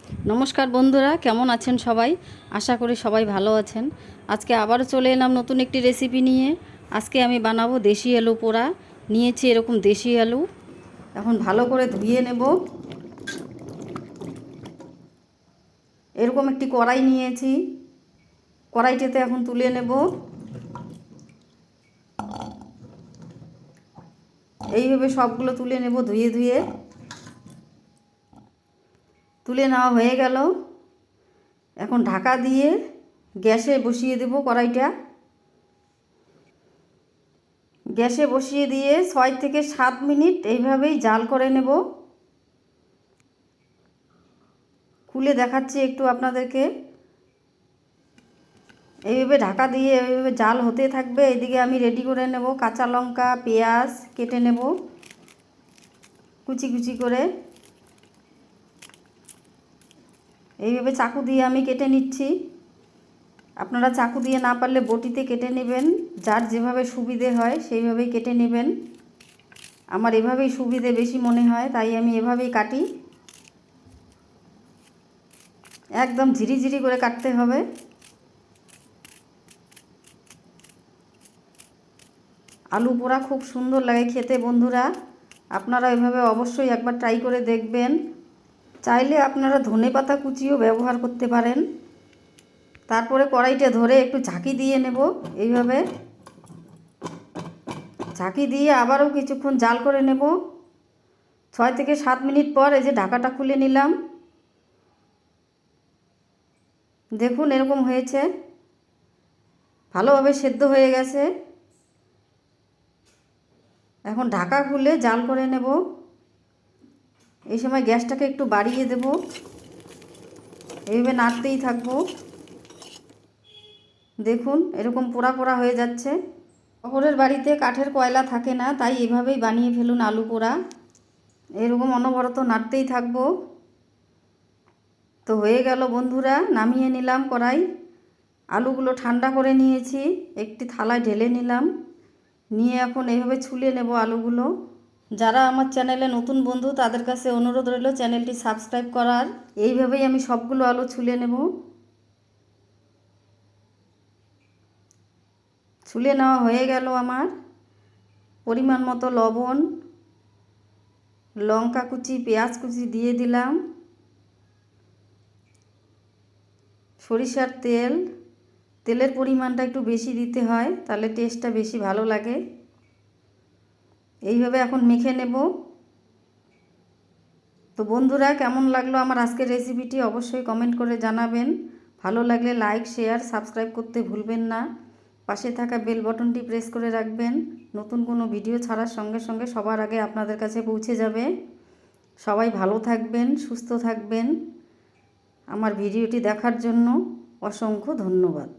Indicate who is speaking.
Speaker 1: নমস্কার বন্ধুরা, কেমন আছেন সবাই? আশা করি সবাই ভালো আছেন। আজকে আবারও চলে এলাম নতুন একটি রেসিপি নিয়ে। আজকে আমি বানাবো দেশি আলু পোড়া। নিয়েছি এরকম দেশি আলু, এখন ভালো করে ধুয়ে নেব। এরকম একটি কড়াই নিয়েছি, কড়াইটিতে এখন তুলে নেব। এইভাবে সবগুলো তুলে নেব ধুয়ে ধুয়ে। তুলে নেওয়া হয়ে গেল। এখন ঢাকা দিয়ে গ্যাসে বসিয়ে দেব কড়াইটা। গ্যাসে বসিয়ে দিয়ে 6 থেকে 7 মিনিট এইভাবেই জাল করে নেব। খুলে দেখাচ্ছি একটু আপনাদেরকে। এইভাবে ঢাকা দিয়ে এইভাবে জাল হতে থাকবে। এদিকে আমি রেডি করে নেব কাঁচা লঙ্কা, পেঁয়াজ কেটে নেব কুচি কুচি করে। এইভাবে চাকু দিয়ে আমি কেটে নিচ্ছি। আপনারা চাকু দিয়ে না পারলে বটিতে কেটে নেবেন, যার যেভাবে সুবিধে হয় সেইভাবেই কেটে নেবেন। আমার এভাবেই সুবিধে বেশি মনে হয়, তাই আমি এভাবেই কাটি। একদম ঝিরিঝিরি করে কাটতে হবে। আলু পোড়া খুব সুন্দর লাগে খেতে বন্ধুরা, আপনারা এভাবে অবশ্যই একবার ট্রাই করে দেখবেন। চাইলে আপনারা ধনেপাতা কুচিও ব্যবহার করতে পারেন। তারপরে কড়াইটা ধরে একটু ঝাঁকি দিয়ে নেব। এইভাবে ঝাঁকি দিয়ে আবারও কিছুক্ষণ জাল করে নেব। 6 থেকে 7 মিনিট পর এই যে ঢাকাটা খুলে নিলাম। দেখুন এরকম হয়েছে, ভালোভাবে সেদ্ধ হয়ে গেছে। এখন ঢাকা খুলে জাল করে নেব। এই সময় গ্যাসটাকে একটু বাড়িয়ে দেব, এইভাবে নাড়তেই থাকবো। দেখুন এরকম পোড়া পোড়া হয়ে যাচ্ছে। শহরের বাড়িতে কাঠের কয়লা থাকে না, তাই এভাবেই বানিয়ে ফেলুন আলু পোড়া। এরকম অনবরত নাড়তেই থাকবো। তো হয়ে গেল বন্ধুরা, নামিয়ে নিলাম কড়াই। আলুগুলো ঠান্ডা করে নিয়েছি, একটি থালায় ঢেলে নিলাম। নিয়ে এখন এইভাবে ছুলে নেব আলুগুলো। যারা আমার চ্যানেলে নতুন বন্ধু তাদের কাছে অনুরোধ রইল চ্যানেলটি সাবস্ক্রাইব করার। এইভাবেই আমি সবগুলো আলু ছুলে নেব। ছুলে নেওয়া হয়ে গেল আমার। পরিমাণ মতো লবণ, লঙ্কা কুচি, পেঁয়াজ কুচি দিয়ে দিলাম। সরিষার তেল, তেলের পরিমাণটা একটু বেশি দিতে হয়, তাহলে টেস্টটা বেশি ভালো লাগে। এইভাবে এখন মেখে নেব। তো বন্ধুরা, কেমন লাগলো আমার আজকের রেসিপিটি অবশ্যই কমেন্ট করে জানাবেন। ভালো লাগলে লাইক, শেয়ার, সাবস্ক্রাইব করতে ভুলবেন না। পাশে থাকা বেল বটনটি প্রেস করে রাখবেন, নতুন কোনো ভিডিও ছাড়ার সঙ্গে সঙ্গে সবার আগে আপনাদের কাছে পৌঁছে যাবে। সবাই ভালো থাকবেন, সুস্থ থাকবেন। আমার ভিডিওটি দেখার জন্য অসংখ্য ধন্যবাদ।